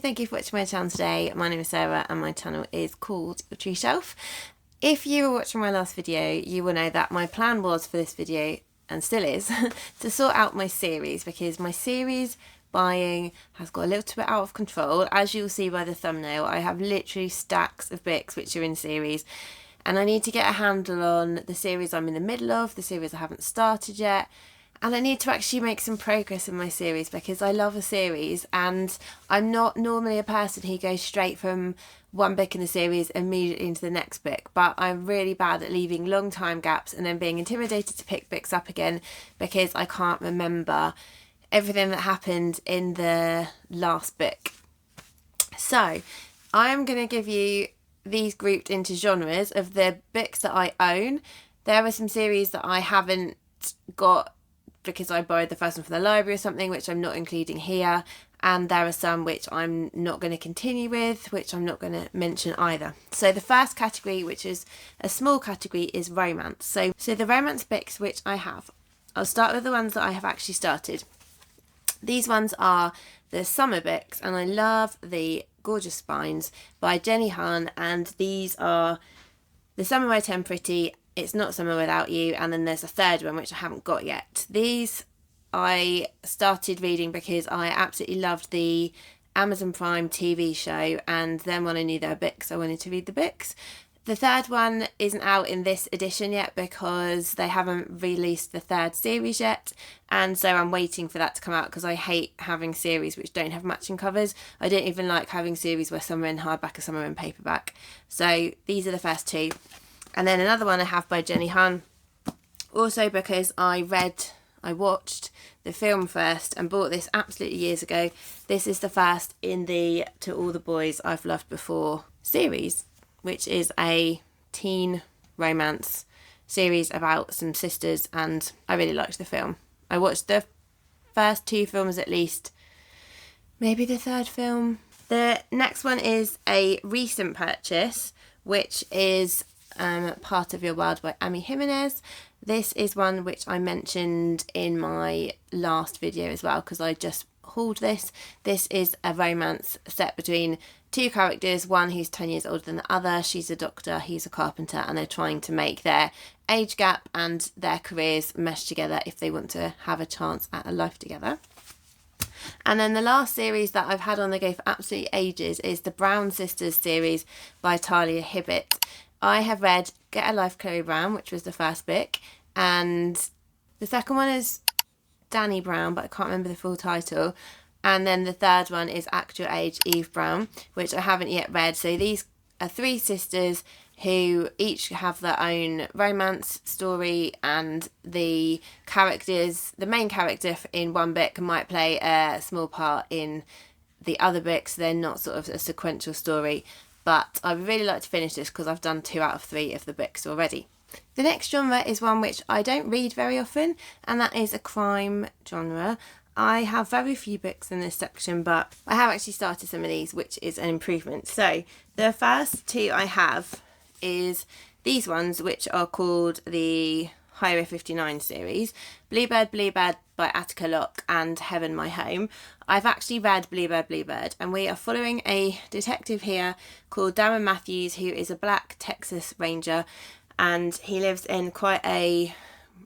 thank you for watching my channel today. My name is Sarah and my channel is called Your True Shelf. If you were watching my last video, you will know that my plan was for this video, and still is, to sort out my series, because my series buying has got a little bit out of control. As you'll see by the thumbnail, I have literally stacks of books which are in series, and I need to get a handle on the series I'm in the middle of, the series I haven't started yet. And I need to actually make some progress in my series, because I love a series and I'm not normally a person who goes straight from one book in the series immediately into the next book, but I'm really bad at leaving long time gaps and then being intimidated to pick books up again because I can't remember everything that happened in the last book. So I'm going to give you these grouped into genres of the books that I own. There are some series that I haven't got because I borrowed the first one from the library or something, which I'm not including here, and there are some which I'm not going to continue with, which I'm not going to mention either. So the first category, which is a small category, is romance. So the romance books which I have, I'll start with the ones that I have actually started. These ones are the summer books, and I love the Gorgeous Spines by Jenny Han, and these are The Summer I Turned Pretty, It's Not Summer Without You, and then there's a third one which I haven't got yet. These I started reading because I absolutely loved the Amazon Prime TV show, and then when I knew there were books, I wanted to read the books. The third one isn't out in this edition yet because they haven't released the third series yet, and so I'm waiting for that to come out because I hate having series which don't have matching covers. I don't even like having series where some are in hardback and some are in paperback. So these are the first two. And then another one I have by Jenny Han, also because I watched the film first and bought this absolutely years ago. This is the first in the To All the Boys I've Loved Before series, which is a teen romance series about some sisters, and I really liked the film. I watched the first two films at least, maybe the third film. The next one is a recent purchase, which is Part of Your World by Amy Jimenez. This is one which I mentioned in my last video as well because I just hauled this. This is a romance set between two characters, one who's 10 years older than the other. She's a doctor, he's a carpenter, and they're trying to make their age gap and their careers mesh together if they want to have a chance at a life together. And then the last series that I've had on the go for absolutely ages is the Brown Sisters series by Talia Hibbett. I have read Get a Life, Chloe Brown, which was the first book, and the second one is Danny Brown, but I can't remember the full title. And then the third one is Act Your Age, Eve Brown, which I haven't yet read. So these are three sisters who each have their own romance story, and the main character in one book might play a small part in the other books. They're not sort of a sequential story. But I would really like to finish this because I've done 2 out of 3 of the books already. The next genre is one which I don't read very often, and that is a crime genre. I have very few books in this section, but I have actually started some of these, which is an improvement. So the first 2 I have is these ones, which are called the Highway 59 series, Bluebird, Bluebird by Attica Locke and Heaven My Home. I've actually read Bluebird, Bluebird, and we are following a detective here called Darren Matthews, who is a black Texas Ranger, and he lives in quite a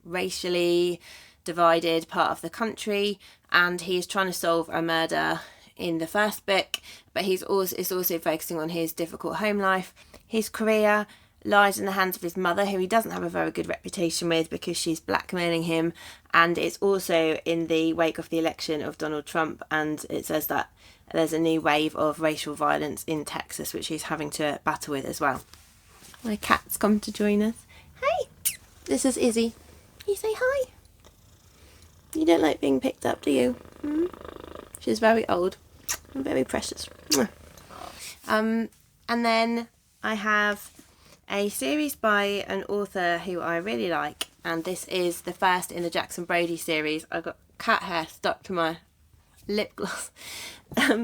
racially divided part of the country, and he's trying to solve a murder in the first book, but is also focusing on his difficult home life. His career lies in the hands of his mother, who he doesn't have a very good reputation with because she's blackmailing him, and it's also in the wake of the election of Donald Trump, and it says that there's a new wave of racial violence in Texas which he's having to battle with as well. My cat's come to join us. Hey, this is Izzy. You say hi. You don't like being picked up, do you? She's very old and very precious. And then I have a series by an author who I really like, and this is the first in the Jackson Brodie series. I got cat hair stuck to my lip gloss,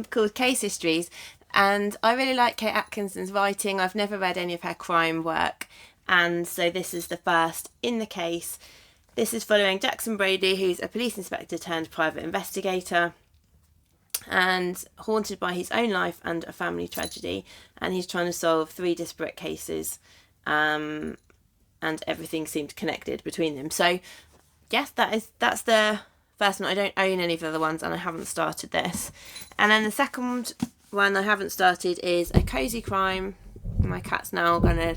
called Case Histories, and I really like Kate Atkinson's writing. I've never read any of her crime work, and so this is the first in the case. This is following Jackson Brodie, who's a police inspector turned private investigator, and haunted by his own life and a family tragedy, and he's trying to solve 3 disparate cases, and everything seemed connected between them. So yes, that's the first one. I don't own any of the other ones, and I haven't started this. And then the second one I haven't started is a cozy crime. My cat's now gonna...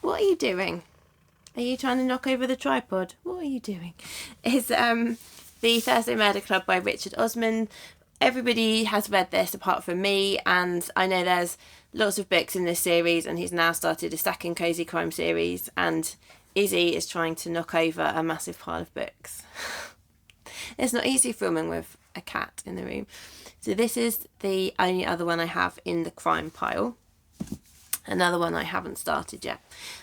What are you doing? Are you trying to knock over the tripod? What are you doing? Is The Thursday Murder Club by Richard Osman. Everybody has read this apart from me, and I know there's lots of books in this series, and he's now started a second cozy crime series, and Izzy is trying to knock over a massive pile of books. It's not easy filming with a cat in the room. So this is the only other one I have in the crime pile. Another one I haven't started yet.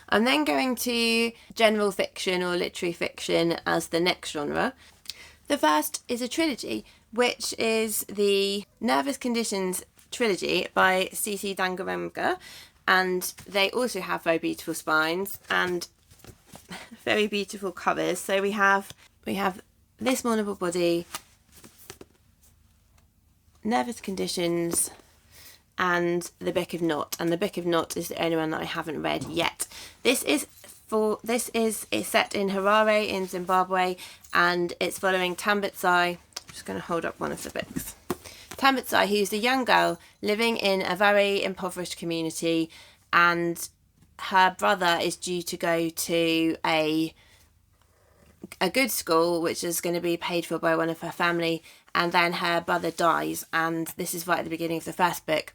I'm then going to general fiction or literary fiction as the next genre. The first is a trilogy, which is the Nervous Conditions trilogy by C.C. Dangarembga, and they also have very beautiful spines and very beautiful covers. So we have This Mournable Body, Nervous Conditions, and The Book of Not. And The Book of Not is the only one that I haven't read yet. It's set in Harare in Zimbabwe, and it's following Tambudzai. I'm just going to hold up one of the books. Tambudzai, who's a young girl living in a very impoverished community, and her brother is due to go to a good school, which is going to be paid for by one of her family, and then her brother dies, and this is right at the beginning of the first book,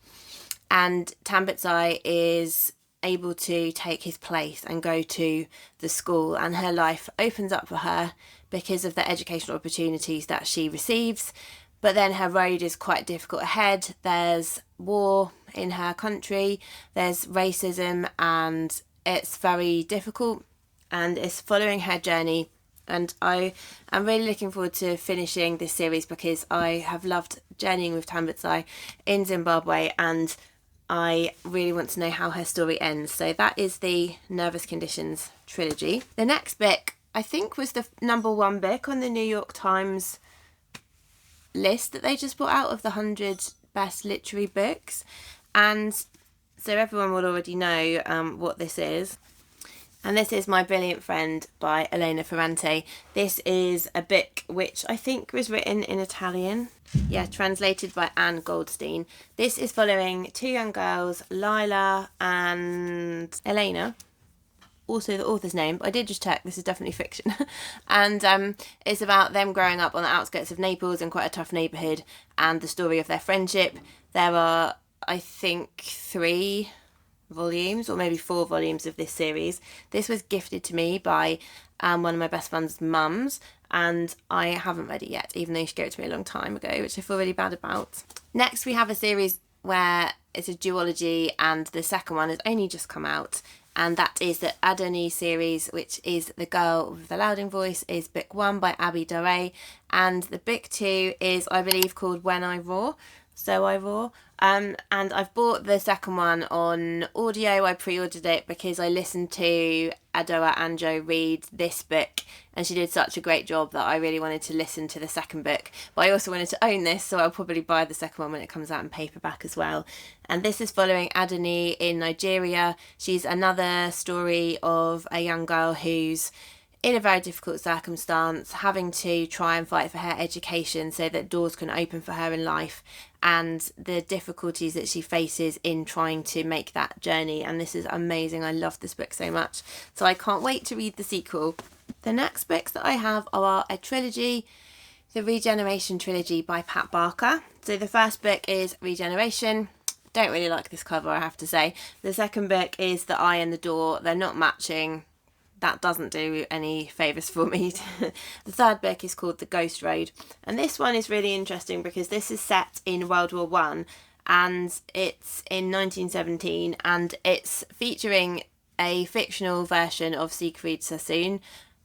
and Tambudzai is able to take his place and go to the school, and her life opens up for her because of the educational opportunities that she receives. But then her road is quite difficult ahead. There's war in her country, there's racism, and it's very difficult, and it's following her journey. And I am really looking forward to finishing this series because I have loved journeying with Tambudzai in Zimbabwe, and I really want to know how her story ends. So that is the Nervous Conditions trilogy. The next book, I think, was the #1 book on the New York Times list that they just brought out of the 100 best literary books. And so everyone will already know what this is. And this is My Brilliant Friend by Elena Ferrante. This is a book which I think was written in Italian. Yeah, translated by Anne Goldstein. This is following 2 young girls, Lila and Elena. Also the author's name, but I did just check, this is definitely fiction. And it's about them growing up on the outskirts of Naples in quite a tough neighbourhood, and the story of their friendship. There are, I think, 3 volumes or maybe 4 volumes of this series. This was gifted to me by one of my best friend's mums, and I haven't read it yet, even though she gave it to me a long time ago, which I feel really bad about. Next we have a series where it's a duology, and the second one has only just come out, and that is the Adoni series, which is The Girl with the Louding Voice, is book 1 by Abby Doré, and the book 2 is, I believe, called When I Roar, So I Roar. And I've bought the second one on audio. I pre-ordered it because I listened to Adora Anjo read this book, and she did such a great job that I really wanted to listen to the second book. But I also wanted to own this, so I'll probably buy the second one when it comes out in paperback as well. And this is following Adoni in Nigeria. She's another story of a young girl who's in a very difficult circumstance, having to try and fight for her education so that doors can open for her in life, and the difficulties that she faces in trying to make that journey. And this is amazing. I love this book so much. So I can't wait to read the sequel. The next books that I have are a trilogy, the Regeneration trilogy by Pat Barker. So the first book is Regeneration. Don't really like this cover, I have to say. The second book is The Eye and the Door. They're not matching. That doesn't do any favours for me. The third book is called The Ghost Road, and this one is really interesting because this is set in World War One, and it's in 1917, and it's featuring a fictional version of Siegfried Sassoon,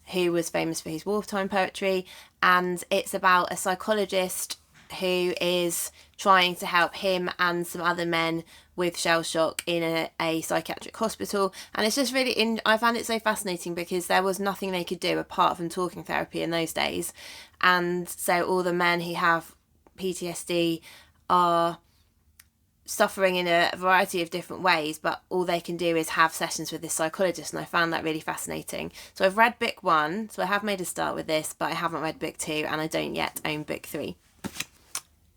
who was famous for his wartime poetry, and it's about a psychologist who is trying to help him and some other men with shell shock in a psychiatric hospital. And it's just really, I found it so fascinating because there was nothing they could do apart from talking therapy in those days. And so all the men who have PTSD are suffering in a variety of different ways, but all they can do is have sessions with this psychologist, and I found that really fascinating. So I've read book 1, so I have made a start with this, but I haven't read book 2, and I don't yet own book 3.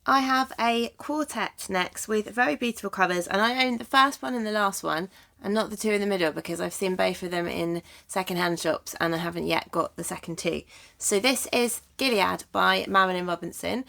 I have a quartet next with very beautiful covers, and I own the first one and the last one and not the two in the middle because I've seen both of them in second-hand shops and I haven't yet got the second two. So this is Gilead by Marilynne Robinson.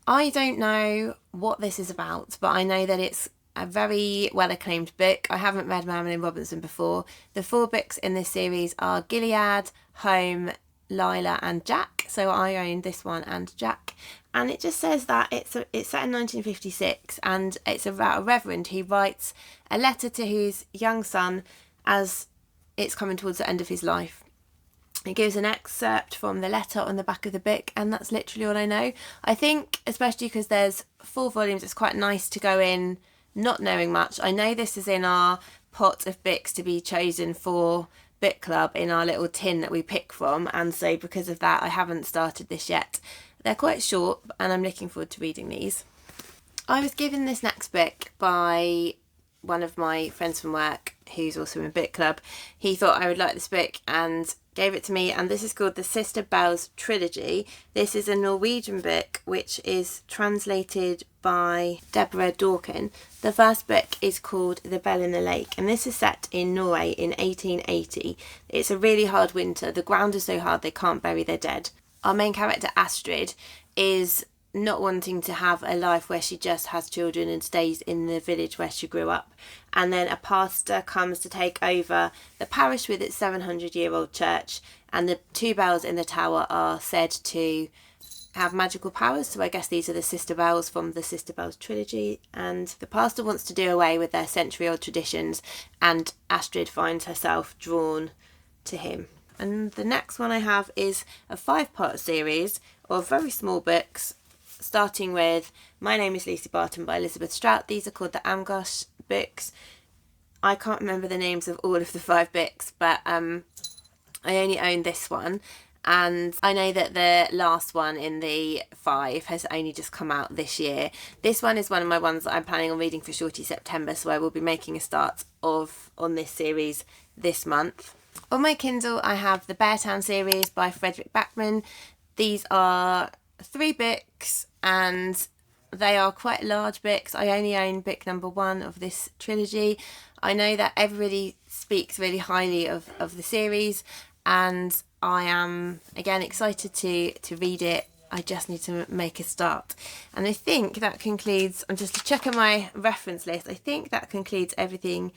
I don't know what this is about, but I know that it's a very well-acclaimed book. I haven't read Marilynne Robinson before. The 4 books in this series are Gilead, Home, Lila and Jack. So I own this one and Jack. And it just says that it's set in 1956 and it's about a reverend who writes a letter to his young son as it's coming towards the end of his life. It gives an excerpt from the letter on the back of the book, and that's literally all I know. I think, especially because there's 4 volumes, it's quite nice to go in not knowing much. I know this is in our pot of books to be chosen for book club in our little tin that we pick from, and so because of that I haven't started this yet. They're quite short and I'm looking forward to reading these. I was given this next book by one of my friends from work who's also in book club. He thought I would like this book and gave it to me, and this is called The Sister Bells Trilogy. This is a Norwegian book which is translated by Deborah Dawkin. The first book is called The Bell in the Lake, and this is set in Norway in 1880. It's a really hard winter. The ground is so hard they can't bury their dead. Our main character Astrid is not wanting to have a life where she just has children and stays in the village where she grew up, and then a pastor comes to take over the parish with its 700-year-old church, and the 2 bells in the tower are said to have magical powers, so I guess these are the sister bells from the Sister Bells trilogy, and the pastor wants to do away with their century-old traditions, and Astrid finds herself drawn to him. And the next one I have is a 5-part series of very small books, starting with My Name is Lucy Barton by Elizabeth Strout. These are called the Amgosh books. I can't remember the names of all of the 5 books, but I only own this one, and I know that the last one in the 5 has only just come out this year. This one is one of my ones that I'm planning on reading for Shorty September, so I will be making a start on this series this month. On my Kindle I have the Beartown series by Frederick Backman. These are 3 books and they are quite large books. I only own book number 1 of this trilogy. I know that everybody speaks really highly of the series, and I am again excited to read it. I just need to make a start. And I think that concludes, I'm just checking my reference list, I think that concludes everything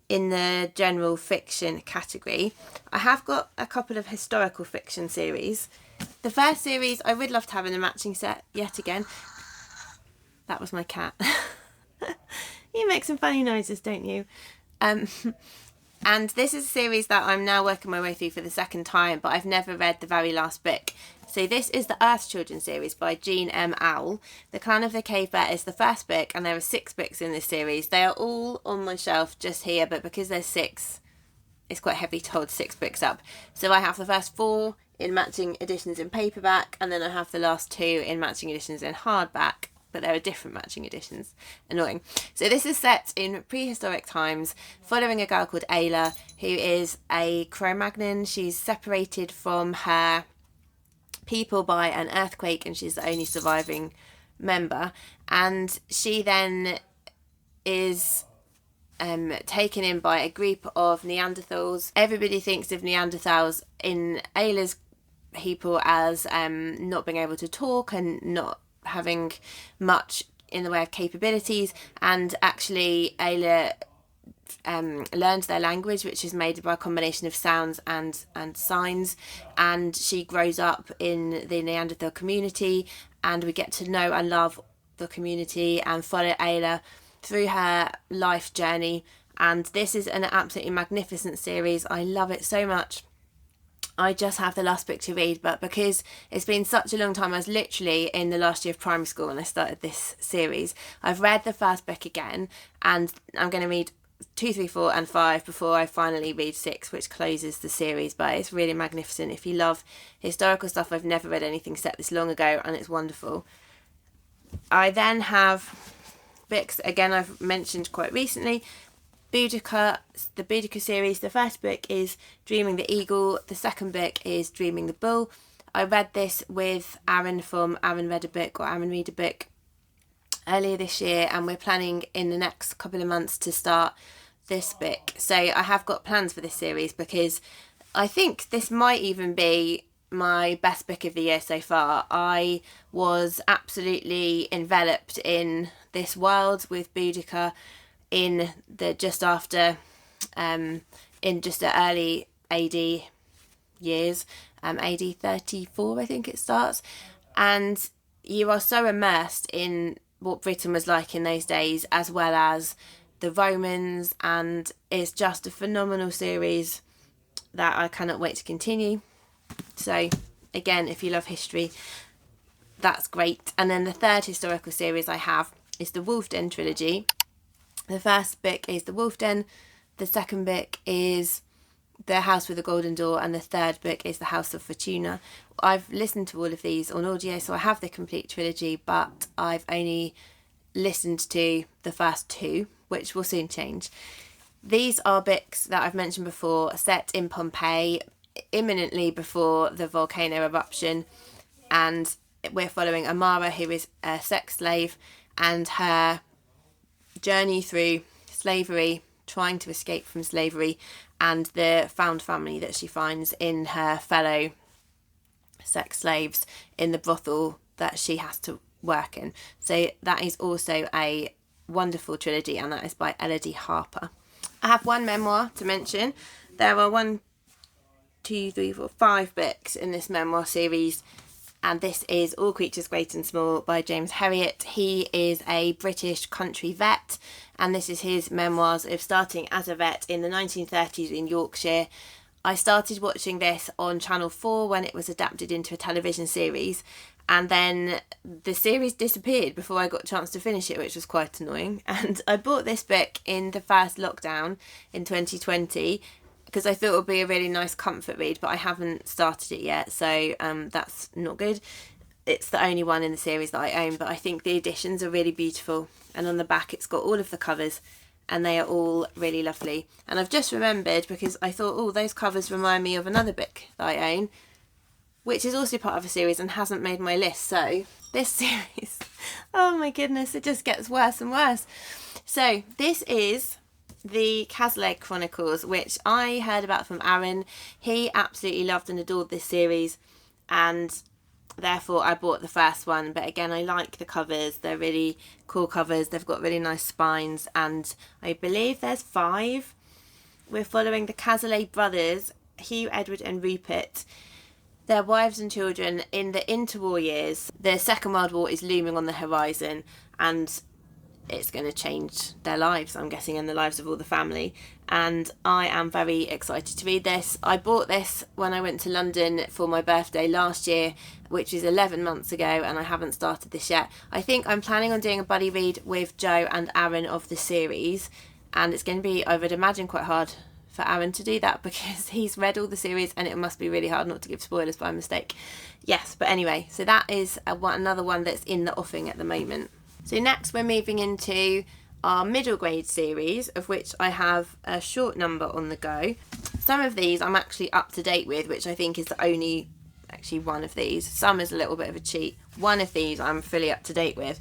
in the general fiction category. I have got a couple of historical fiction series. The first series I would love to have in a matching set yet again. That was my cat. You make some funny noises, don't you? And this is a series that I'm now working my way through for the second time, but I've never read the very last book. So this is the Earth Children series by Jean M. Owl. The Clan of the Cave Bear is the first book, and there are 6 books in this series. They are all on my shelf just here, but because there's 6, it's quite heavy to hold 6 books up. So I have the first 4 in matching editions in paperback, and then I have the last 2 in matching editions in hardback, but there are different matching editions. Annoying. So this is set in prehistoric times, following a girl called Ayla, who is a Cro-Magnon. She's separated from her people by an earthquake, and she's the only surviving member. And she then is taken in by a group of Neanderthals. Everybody thinks of Neanderthals in Ayla's people as not being able to talk and not having much in the way of capabilities, and actually Ayla learns their language, which is made by a combination of sounds and signs, and she grows up in the Neanderthal community, and we get to know and love the community and follow Ayla through her life journey. And this is an absolutely magnificent series. I love it so much. I just have the last book to read, but because it's been such a long time, I was literally in the last year of primary school when I started this series. I've read the first book again, and I'm going to read 2, 3, 4 and 5 before I finally read 6, which closes the series. But it's really magnificent. If you love historical stuff, I've never read anything set this long ago, and it's wonderful. I then have books, again, I've mentioned quite recently, Boudica, the Boudica series. The first book is Dreaming the Eagle. The second book is Dreaming the Bull. I read this with Aaron from Aaron Read a Book, or Aaron Read a Book, earlier this year, and we're planning in the next couple of months to start this book. So I have got plans for this series, because I think this might even be my best book of the year so far. I was absolutely enveloped in this world with Boudica in the just after in just the early AD years, AD 34 I think it starts, and you are so immersed in what Britain was like in those days, as well as the Romans, and it's just a phenomenal series that I cannot wait to continue. So again, if you love history, that's great. And then the third historical series I have is the Wolf Den trilogy. The first book is The Wolf Den, the second book is The House with the Golden Door, and the third book is The House of Fortuna. I've listened to all of these on audio, so I have the complete trilogy, but I've only listened to the first 2, which will soon change. These are books that I've mentioned before, set in Pompeii, imminently before the volcano eruption, and we're following Amara, who is a sex slave, and her journey through slavery, trying to escape from slavery, and the found family that she finds in her fellow sex slaves in the brothel that she has to work in. So that is also a wonderful trilogy, and that is by Elodie Harper. I have one memoir to mention. There are 1, 2, 3, 4, 5 books in this memoir series, and this is All Creatures Great and Small by James Herriot. He is a British country vet, and this is his memoirs of starting as a vet in the 1930s in Yorkshire. I started watching this on Channel 4 when it was adapted into a television series, and then the series disappeared before I got a chance to finish it, which was quite annoying. And I bought this book in the first lockdown in 2020 because I thought it would be a really nice comfort read, but I haven't started it yet, so that's not good. It's the only one in the series that I own, but I think the editions are really beautiful, and on the back it's got all of the covers, and they are all really lovely. And I've just remembered, because I thought, oh, those covers remind me of another book that I own, which is also part of a series and hasn't made my list. So this series, oh my goodness, it just gets worse and worse. So this is the Cazalet Chronicles, which I heard about from Aaron. He absolutely loved and adored this series, and therefore I bought the first one. But again, I like the covers. They're really cool covers. They've got really nice spines, and I believe there's 5. We're following the Cazalet brothers, Hugh, Edward and Rupert, their wives and children in the interwar years. The Second World War is looming on the horizon, and it's going to change their lives, I'm guessing, and the lives of all the family. And I am very excited to read this. I bought this when I went to London for my birthday last year, which is 11 months ago, and I haven't started this yet. I think I'm planning on doing a buddy read with Joe and Aaron of the series, and it's going to be, I would imagine, quite hard for Aaron to do that because he's read all the series, and it must be really hard not to give spoilers by mistake. Yes, but anyway, so that is another one that's in the offing at the moment. So next we're moving into our middle grade series, of which I have a short number on the go. Some of these I'm actually up to date with, which I think is the only, actually one of these. Some is a little bit of a cheat. One of these I'm fully up to date with,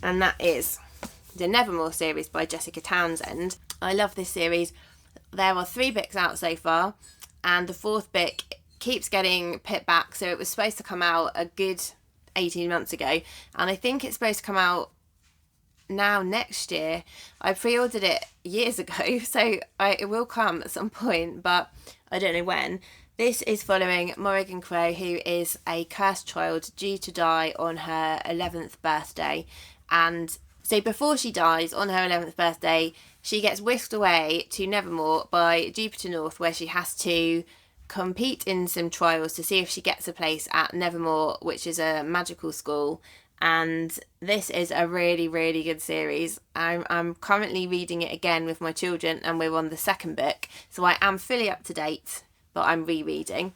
and that is the Nevermore series by Jessica Townsend. I love this series. There are 3 books out so far, and the 4th book keeps getting put back. So it was supposed to come out a good 18 months ago, and I think it's supposed to come out now next year. I pre-ordered it years ago, so it will come at some point, but I don't know when. This is following Morrigan Crow, who is a cursed child due to die on her 11th birthday. And so before she dies on her 11th birthday, she gets whisked away to Nevermore by Jupiter North, where she has to compete in some trials to see if she gets a place at Nevermore, which is a magical school. And this is a really, really good series. I'm currently reading it again with my children, and we're on the second book, so I am fully up to date, but I'm rereading.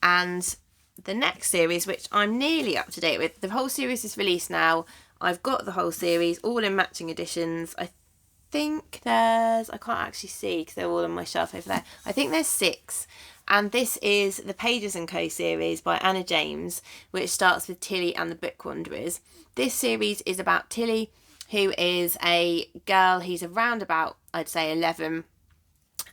And the next series, which I'm nearly up to date with, the whole series is released now. I've got the whole series all in matching editions. I think I can't actually see because they're all on my shelf over there. I think there's 6. And this is the Pages & Co series by Anna James, which starts with Tilly and the Book Wanderers. This series is about Tilly, who is a girl who's around about, I'd say, 11,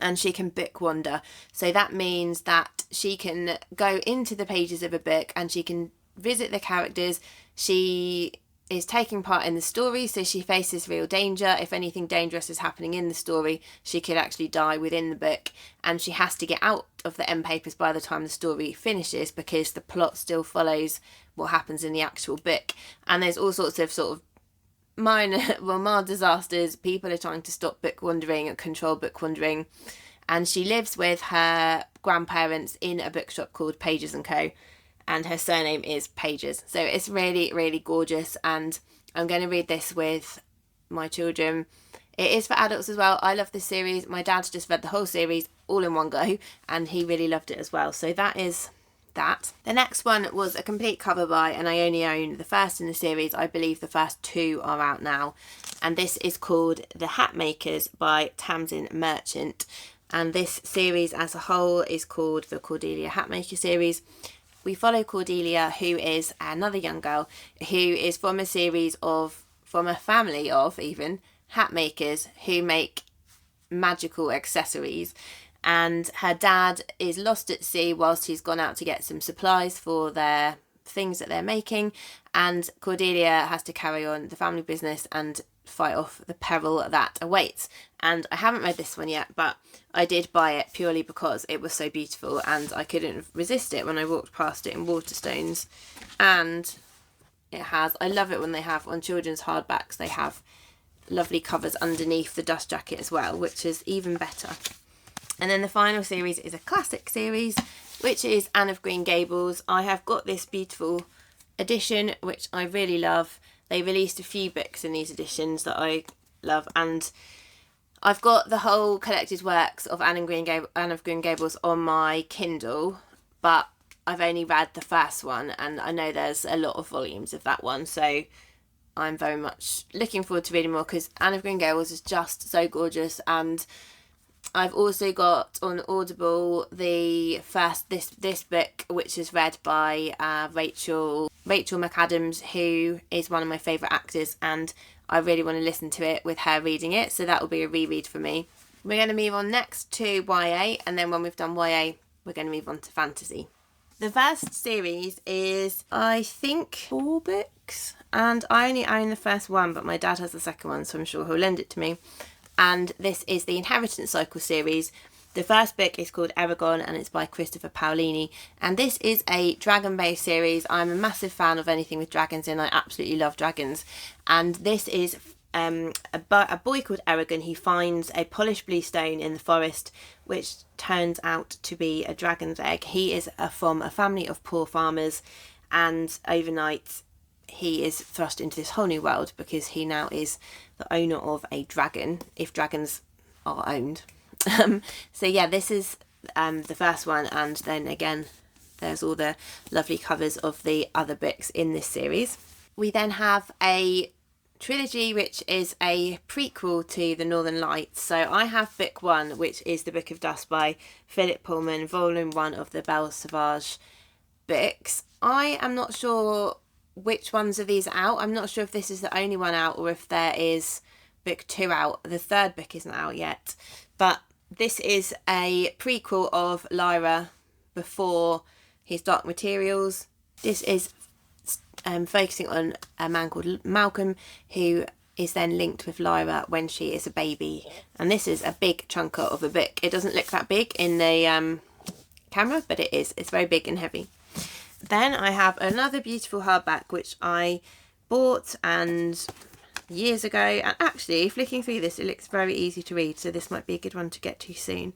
and she can book wander. So that means that she can go into the pages of a book and she can visit the characters. She is taking part in the story, so she faces real danger. If anything dangerous is happening in the story, she could actually die within the book, and she has to get out of the end papers by the time the story finishes, because the plot still follows what happens in the actual book. And there's all sorts of sort of mild disasters. People are trying to stop book wandering and control book wandering, and she lives with her grandparents in a bookshop called Pages & Co, and her surname is Pages. So it's really, really gorgeous, and I'm going to read this with my children. It is for adults as well. I love this series. My dad's just read the whole series all in one go, and he really loved it as well. So that is that. The next one was a complete cover buy, and I only own the first in the series. I believe the first 2 are out now, and this is called The Hat Makers by Tamsin Merchant. And this series as a whole is called the Cordelia Hatmaker series. We follow Cordelia, who is another young girl who is from a family of even hat makers who make magical accessories. And her dad is lost at sea whilst he's gone out to get some supplies for their things that they're making. And Cordelia has to carry on the family business and fight off the peril that awaits. And I haven't read this one yet, but I did buy it purely because it was so beautiful and I couldn't resist it when I walked past it in Waterstones. And I love it when they have, on children's hardbacks, they have lovely covers underneath the dust jacket as well, which is even better. And then the final series is a classic series, which is Anne of Green Gables. I have got this beautiful edition, which I really love. They released a few books in these editions that I love, and I've got the whole collected works of Anne of Green Gables on my Kindle, but I've only read the first one, and I know there's a lot of volumes of that one, so I'm very much looking forward to reading more, because Anne of Green Gables is just so gorgeous. And I've also got on Audible the first this book, which is read by Rachel McAdams, who is one of my favourite actors, and I really want to listen to it with her reading it, so that will be a reread for me. We're going to move on next to YA, and then when we've done YA, we're going to move on to fantasy. The first series is, I think, 4 books, and I only own the first one, but my dad has the second one, so I'm sure he'll lend it to me. And this is the Inheritance Cycle series. The first book is called Eragon, and it's by Christopher Paolini. And this is a dragon-based series. I'm a massive fan of anything with dragons in. I absolutely love dragons. And this is a boy called Eragon. He finds a polished blue stone in the forest, which turns out to be a dragon's egg. He is from a family of poor farmers, and overnight he is thrust into this whole new world because he now is the owner of a dragon, if dragons are owned. So yeah, this is the first one, and then again there's all the lovely covers of the other books in this series. We then have a trilogy which is a prequel to The Northern Lights. So I have book 1, which is The Book of Dust by Philip Pullman, volume 1 of the Belle Sauvage books. I am not sure which ones of these are out. I'm not sure if this is the only one out or if there is book 2 out. The third book isn't out yet, but this is a prequel of Lyra before his Dark Materials. This is focusing on a man called Malcolm, who is then linked with Lyra when she is a baby, and this is a big chunker of a book. It doesn't look that big in the camera, but it is. It's very big and heavy. Then I have another beautiful hardback which I bought years ago, and actually flicking through this, it looks very easy to read, so this might be a good one to get to soon.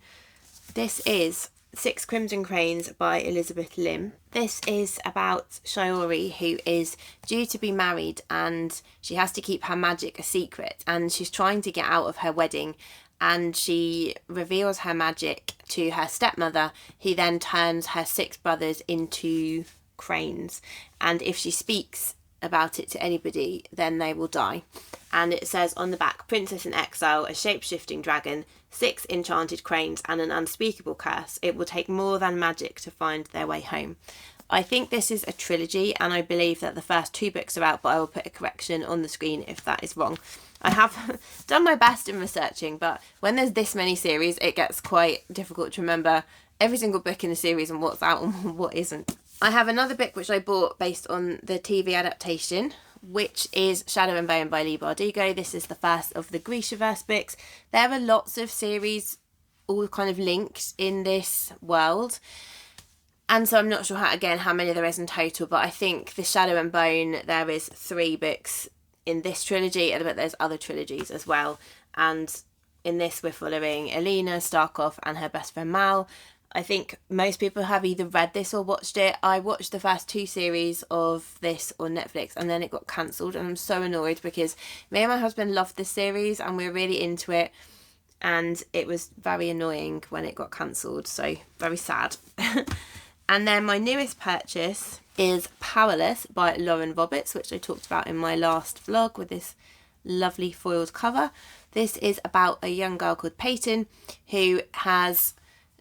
This is Six Crimson Cranes by Elizabeth Lim. This is about Shiori, who is due to be married and she has to keep her magic a secret, and she's trying to get out of her wedding, and she reveals her magic to her stepmother, who then turns her six brothers into cranes, and if she speaks about it to anybody, then they will die. And it says on the back, Princess in Exile, a shape-shifting dragon, 6 enchanted cranes and an unspeakable curse. It will take more than magic to find their way home. I think this is a trilogy, and I believe that the first 2 books are out, but I will put a correction on the screen if that is wrong. I have done my best in researching, but when there's this many series, it gets quite difficult to remember every single book in the series and what's out and what isn't. I have another book which I bought based on the TV adaptation, which is Shadow and Bone by Leigh Bardugo. This is the first of the Grishaverse books. There are lots of series all kind of linked in this world, and so I'm not sure how many there is in total, but I think the Shadow and Bone, there is 3 books in this trilogy, but there's other trilogies as well. And in this we're following Elena Starkov and her best friend Mal. I think most people have either read this or watched it. I watched the first 2 series of this on Netflix, and then it got cancelled, and I'm so annoyed because me and my husband loved this series and we were really into it, and it was very annoying when it got cancelled, so very sad. And then my newest purchase is Powerless by Lauren Roberts, which I talked about in my last vlog with this lovely foiled cover. This is about a young girl called Peyton who has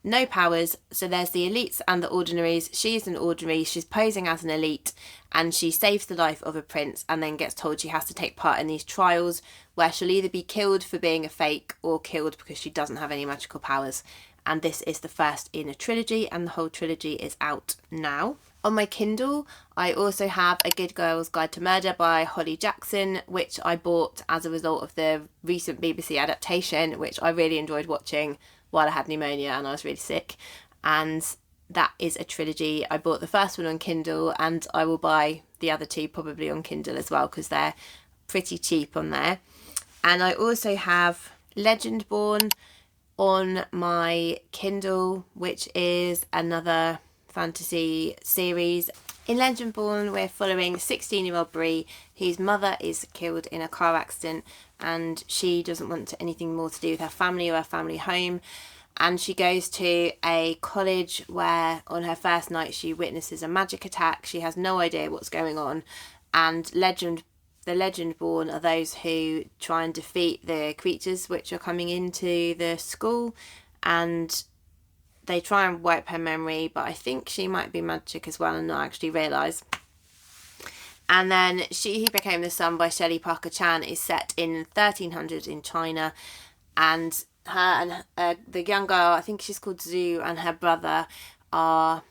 no powers. So there's the elites and the ordinaries. She is an ordinary, she's posing as an elite, and she saves the life of a prince and then gets told she has to take part in these trials where she'll either be killed for being a fake or killed because she doesn't have any magical powers. And this is the first in a trilogy, and the whole trilogy is out now. On my Kindle, I also have A Good Girl's Guide to Murder by Holly Jackson, which I bought as a result of the recent BBC adaptation, which I really enjoyed watching while I had pneumonia and I was really sick. And that is a trilogy. I bought the first one on Kindle, and I will buy the other 2 probably on Kindle as well because they're pretty cheap on there. And I also have Legendborn on my Kindle, which is another fantasy series. In Legendborn, we're following 16-year-old Bree, whose mother is killed in a car accident, and she doesn't want anything more to do with her family or her family home. And she goes to a college where on her first night she witnesses a magic attack. She has no idea what's going on, and the Legendborn are those who try and defeat the creatures which are coming into the school, and they try and wipe her memory, but I think she might be magic as well and not actually realise. And then She Who Became the Sun by Shelley Parker Chan is set in 1300 in China, and her and the young girl, I think she's called Zhu, and her brother are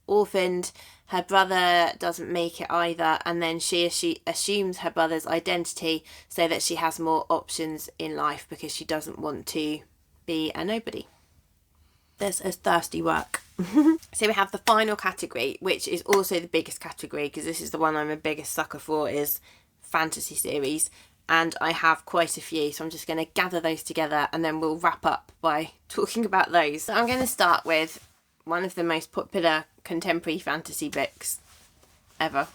orphaned. Her brother doesn't make it either, and then she assumes her brother's identity so that she has more options in life because she doesn't want to be a nobody. This is thirsty work. So we have the final category, which is also the biggest category because this is the one I'm the biggest sucker for, is fantasy series, and I have quite a few, so I'm just going to gather those together and then we'll wrap up by talking about those. So I'm going to start with one of the most popular contemporary fantasy books ever,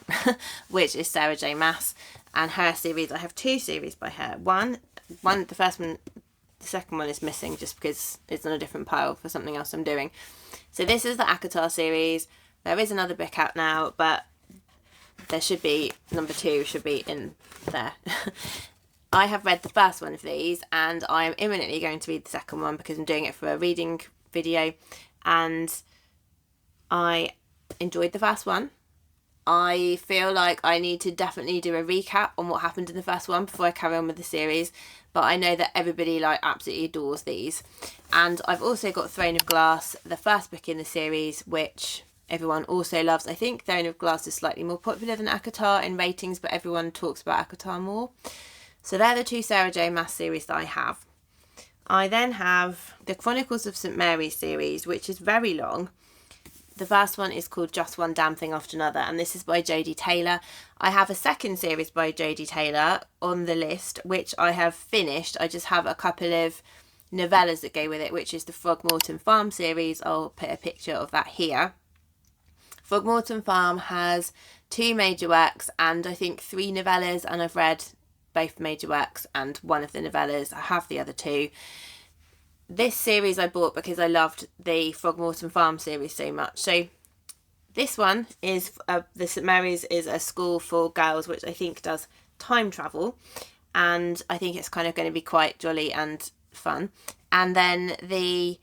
which is Sarah J Maas and her series. I have 2 series by her. The first one, the second one is missing just because it's on a different pile for something else I'm doing. So this is the Akatar series. There is another book out now, but there should be, number 2 should be in there. I have read the first one of these, and I am imminently going to read the second one because I'm doing it for a reading video, and I enjoyed the first one. I feel like I need to definitely do a recap on what happened in the first one before I carry on with the series, but I know that everybody absolutely adores these. And I've also got Throne of Glass, the first book in the series, which everyone also loves. I think Throne of Glass is slightly more popular than ACOTAR in ratings, but everyone talks about ACOTAR more. So they're the 2 Sarah J Maas series that I have. I then have the Chronicles of St Mary series, which is very long. The first one is called Just One Damn Thing After Another, and this is by Jodie Taylor. I have a second series by Jodie Taylor on the list, which I have finished. I just have a couple of novellas that go with it, which is the Frogmorton Farm series. I'll put a picture of that here. Frogmorton Farm has 2 major works and I think 3 novellas, and I've read both major works and one of the novellas. I have the other 2. This series I bought because I loved the Frogmorton Farm series so much. So this one is the St Mary's is a school for girls, which I think does time travel, and I think it's kind of going to be quite jolly and fun. And then the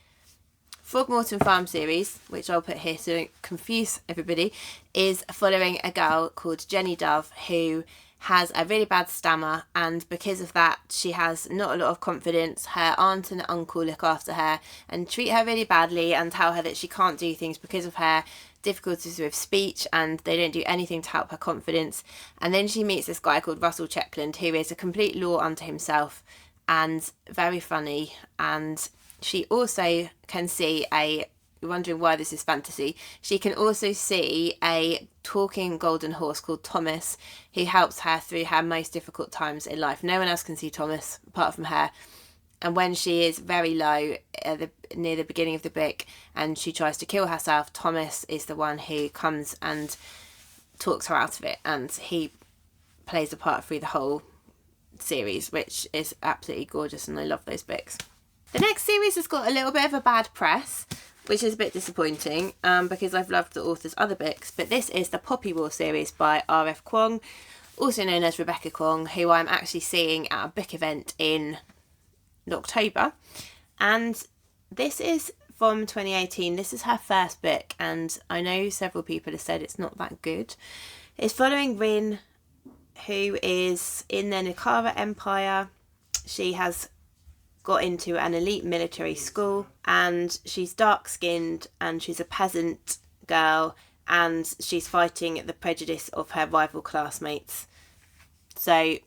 Frogmorton Farm series, which I'll put here so I don't confuse everybody, is following a girl called Jenny Dove who has a really bad stammer, and because of that she has not a lot of confidence. Her aunt and uncle look after her and treat her really badly and tell her that she can't do things because of her difficulties with speech, and they don't do anything to help her confidence. And then she meets this guy called Russell Checkland, who is a complete law unto himself and very funny, and she also can see you're wondering why this is fantasy, she can also see a talking golden horse called Thomas, who helps her through her most difficult times in life. No one else can see Thomas apart from her. And when she is very low near the beginning of the book and she tries to kill herself, Thomas is the one who comes and talks her out of it, and he plays a part through the whole series, which is absolutely gorgeous, and I love those books. The next series has got a little bit of a bad press, which is a bit disappointing because I've loved the author's other books, but this is the Poppy War series by R.F. Kuang, also known as Rebecca Kuang, who I'm actually seeing at a book event in October. And this is from 2018. This is her first book, and I know several people have said it's not that good. It's following Rin, who is in the Nikara Empire. She has got into an elite military school, and she's dark-skinned and she's a peasant girl, and she's fighting the prejudice of her rival classmates. So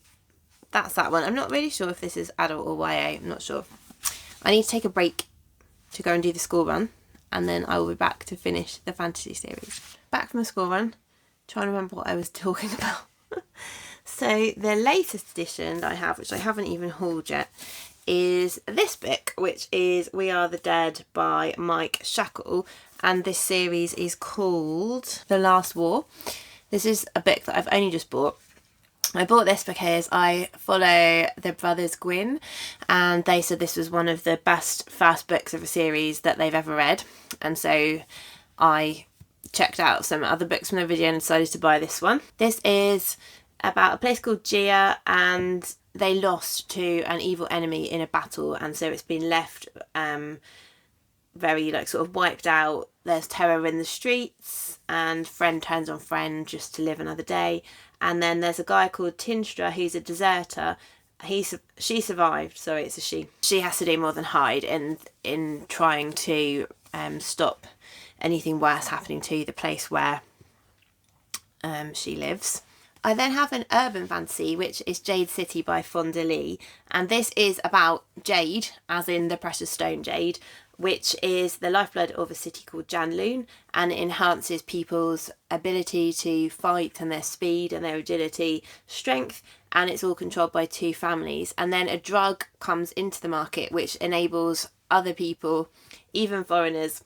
that's that one. I'm not really sure if this is adult or YA. I'm not sure. I need to take a break to go and do the school run, and then I will be back to finish the fantasy series. Back from the school run, trying to remember what I was talking about. So the latest edition that I have, which I haven't even hauled yet, is this book, which is We Are the Dead by Mike Shackle, and this series is called The Last War. This is a book that I've only just bought. I bought this because I follow the brothers Gwyn, and they said this was one of the best first books of a series that they've ever read, and so I checked out some other books from the video and decided to buy this one. This is about a place called Gia, and they lost to an evil enemy in a battle, and so it's been left very sort of wiped out. There's terror in the streets, and friend turns on friend just to live another day. And then there's a guy called Tinstra who's a deserter. She survived, so it's a she. She has to do more than hide in trying to stop anything worse happening to the place where she lives. I then have an urban fantasy, which is Jade City by Fonda Lee, and this is about jade, as in the precious stone jade, which is the lifeblood of a city called Janloon, and it enhances people's ability to fight and their speed and their agility, strength, and it's all controlled by 2 families. And then a drug comes into the market which enables other people, even foreigners,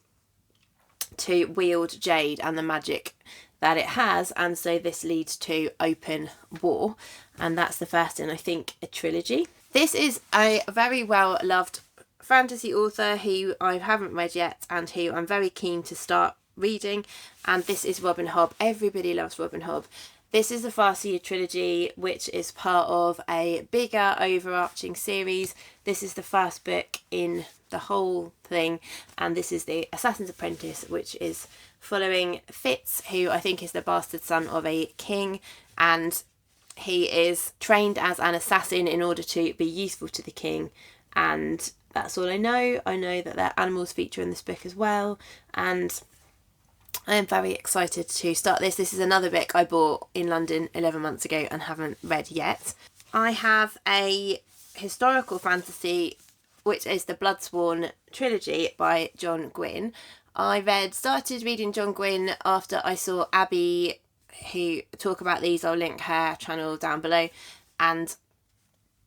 to wield jade and the magic that it has, and so this leads to open war, and that's the first in, I think, a trilogy. This is a very well loved fantasy author who I haven't read yet and who I'm very keen to start reading, and this is Robin Hobb. Everybody loves Robin Hobb. This is the Farseer trilogy, which is part of a bigger overarching series. This is the first book in the whole thing, and this is the Assassin's Apprentice, which is following Fitz, who I think is the bastard son of a king, and he is trained as an assassin in order to be useful to the king, and that's all I know. I know that their animals feature in this book as well, and I am very excited to start this. This is another book I bought in London 11 months ago and haven't read yet. I have a historical fantasy, which is the Bloodsworn trilogy by John Gwyn. I started reading John Gwyn after I saw Abby, who talk about these. I'll link her channel down below, and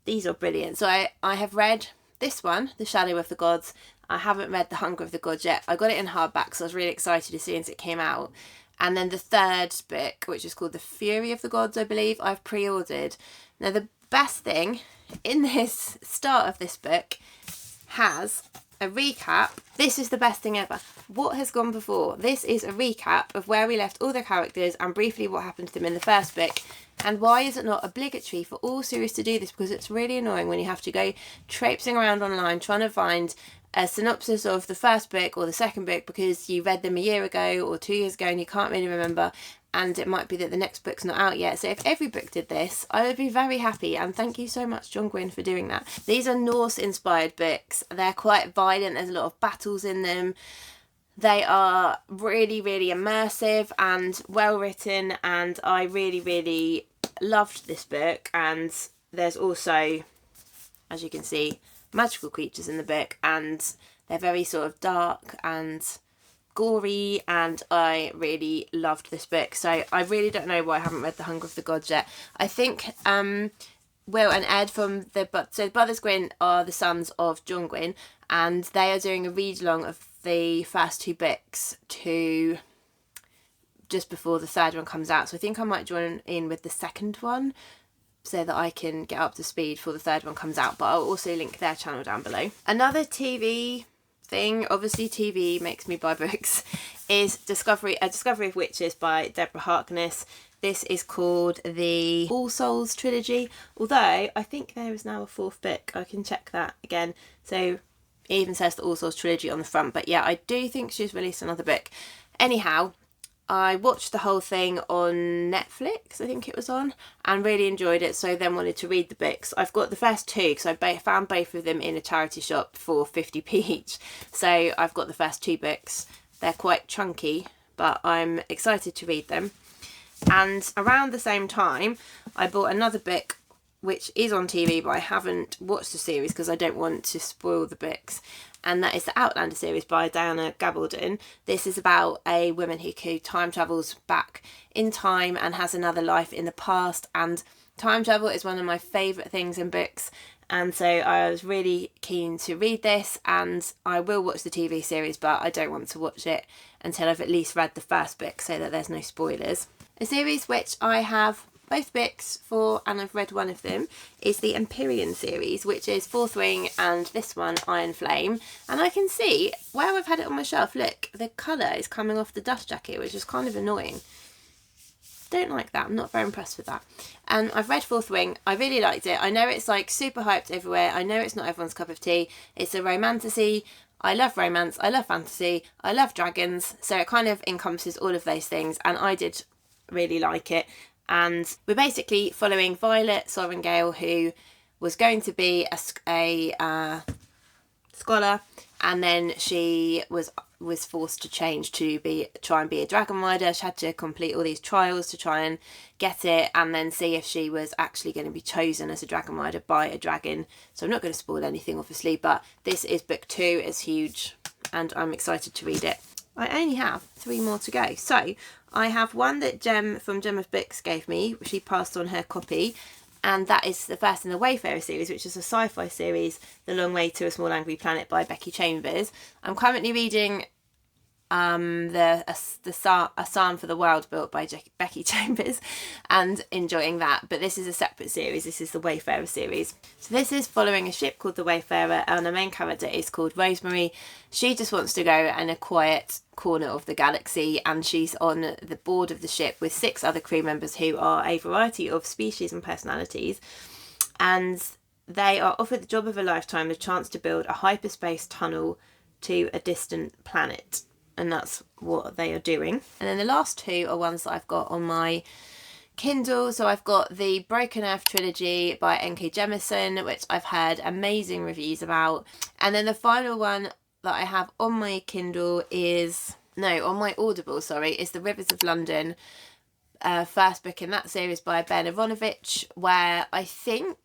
these are brilliant. So I have read this one, The Shadow of the Gods, I haven't read The Hunger of the Gods yet. I got it in hardback, so I was really excited as soon as it came out. And then the third book, which is called The Fury of the Gods, I believe, I've pre-ordered. Now, the best thing in this start of this book has a recap. This is the best thing ever. What has gone before? This is a recap of where we left all the characters and briefly what happened to them in the first book. And why is it not obligatory for all series to do this? Because it's really annoying when you have to go traipsing around online trying to find a synopsis of the first book or the second book because you read them a year ago or 2 years ago and you can't really remember, and it might be that the next book's not out yet. So if every book did this, I would be very happy, and thank you so much, John Gwynne, for doing that. These are Norse inspired books. They're quite violent, there's a lot of battles in them. They are really, really immersive and well written, and I really, really loved this book. And there's also, as you can see, magical creatures in the book, and they're very sort of dark and gory, and I really loved this book. So I really don't know why I haven't read The Hunger of the Gods yet. I think Will and Ed from the Brothers Gwynne are the sons of John Gwynne, and they are doing a read along of the first 2 books to just before the third one comes out. So I think I might join in with the second one so that I can get up to speed before the third one comes out, but I'll also link their channel down below. Another TV thing, obviously TV makes me buy books, is A Discovery of Witches by Deborah Harkness. This is called the All Souls trilogy, although I think there is now a 4th book. I can check that again. So it even says the All Souls trilogy on the front, but yeah, I do think she's released another book. Anyhow, I watched the whole thing on Netflix, I think it was on, and really enjoyed it, so then wanted to read the books. I've got the first 2 because I found both of them in a charity shop for 50p each. So I've got the first 2 books. They're quite chunky, but I'm excited to read them. And around the same time, I bought another book which is on TV, but I haven't watched the series because I don't want to spoil the books. And that is the Outlander series by Diana Gabaldon. This is about a woman who time travels back in time and has another life in the past. And time travel is one of my favourite things in books. And so I was really keen to read this, and I will watch the TV series, but I don't want to watch it until I've at least read the first book so that there's no spoilers. A series which I have both books for, and I've read one of them, is the Empyrean series, which is Fourth Wing and this one, Iron Flame. And I can see where I've had it on my shelf, look, the colour is coming off the dust jacket, which is kind of annoying. Don't like that. I'm not very impressed with that. And I've read Fourth Wing. I really liked it. I know it's like super hyped everywhere. I know it's not everyone's cup of tea. It's a romantasy. I love romance. I love fantasy. I love dragons. So it kind of encompasses all of those things. And I did really like it. And we're basically following Violet Sorrengail, who was going to be a scholar, and then she was forced to change to try and be a dragon rider. She had to complete all these trials to try and get it, and then see if she was actually going to be chosen as a dragon rider by a dragon. So I'm not going to spoil anything, obviously, but this is book 2. It's huge, and I'm excited to read it. I only have 3 more to go. So I have one that Jem from Gem of Books gave me. She passed on her copy, and that is the first in the Wayfarer series, which is a sci-fi series, The Long Way to a Small Angry Planet by Becky Chambers. I'm currently reading A Psalm for the World Built by Becky Chambers and enjoying that, but this is a separate series. This is the Wayfarer series. So this is following a ship called the Wayfarer, and the main character is called Rosemary. She just wants to go in a quiet corner of the galaxy, and she's on the board of the ship with 6 other crew members who are a variety of species and personalities, and they are offered the job of a lifetime, the chance to build a hyperspace tunnel to a distant planet. And that's what they are doing. And then the last 2 are ones that I've got on my Kindle. So I've got the Broken Earth trilogy by N.K. Jemisin, which I've heard amazing reviews about. And then the final one that I have on my Kindle on my Audible, is The Rivers of London, first book in that series by Ben Aronovich, where I think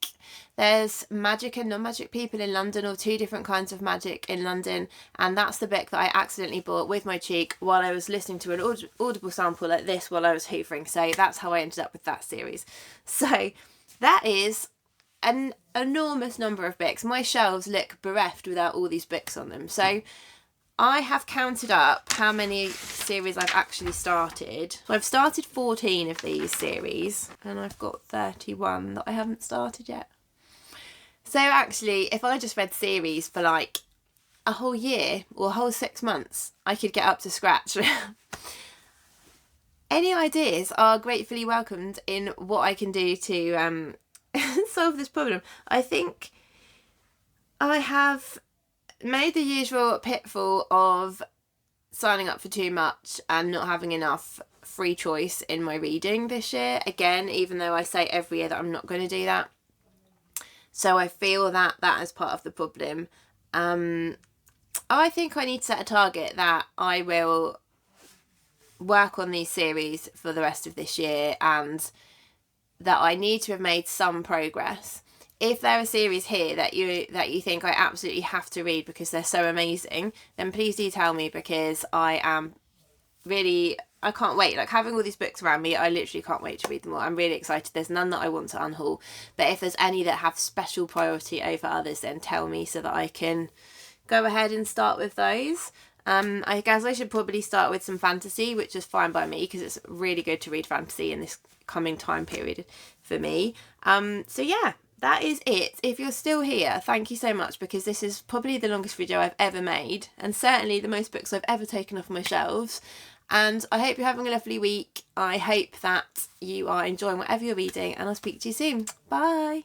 there's magic and non-magic people in London, or 2 different kinds of magic in London, and that's the book that I accidentally bought with my cheek while I was listening to an Audible sample like this while I was hoovering. So that's how I ended up with that series. So that is an enormous number of books. My shelves look bereft without all these books on them. So I have counted up how many series I've actually started. So I've started 14 of these series, and I've got 31 that I haven't started yet. So actually, if I just read series for like a whole year or a whole 6 months, I could get up to scratch. Any ideas are gratefully welcomed in what I can do to solve this problem. I think I have made the usual pitfall of signing up for too much and not having enough free choice in my reading this year. Again, even though I say every year that I'm not going to do that. So I feel that that is part of the problem. I think I need to set a target that I will work on these series for the rest of this year, and that I need to have made some progress. If there are series here that you think I absolutely have to read because they're so amazing, then please do tell me, because I can't wait. Like, having all these books around me, I literally can't wait to read them all. I'm really excited. There's none that I want to unhaul, but if there's any that have special priority over others, then tell me so that I can go ahead and start with those. I guess I should probably start with some fantasy, which is fine by me because it's really good to read fantasy in this coming time period for me. So yeah, that is it. If you're still here, thank you so much, because this is probably the longest video I've ever made, and certainly the most books I've ever taken off my shelves. And I hope you're having a lovely week. I hope that you are enjoying whatever you're reading, and I'll speak to you soon. Bye.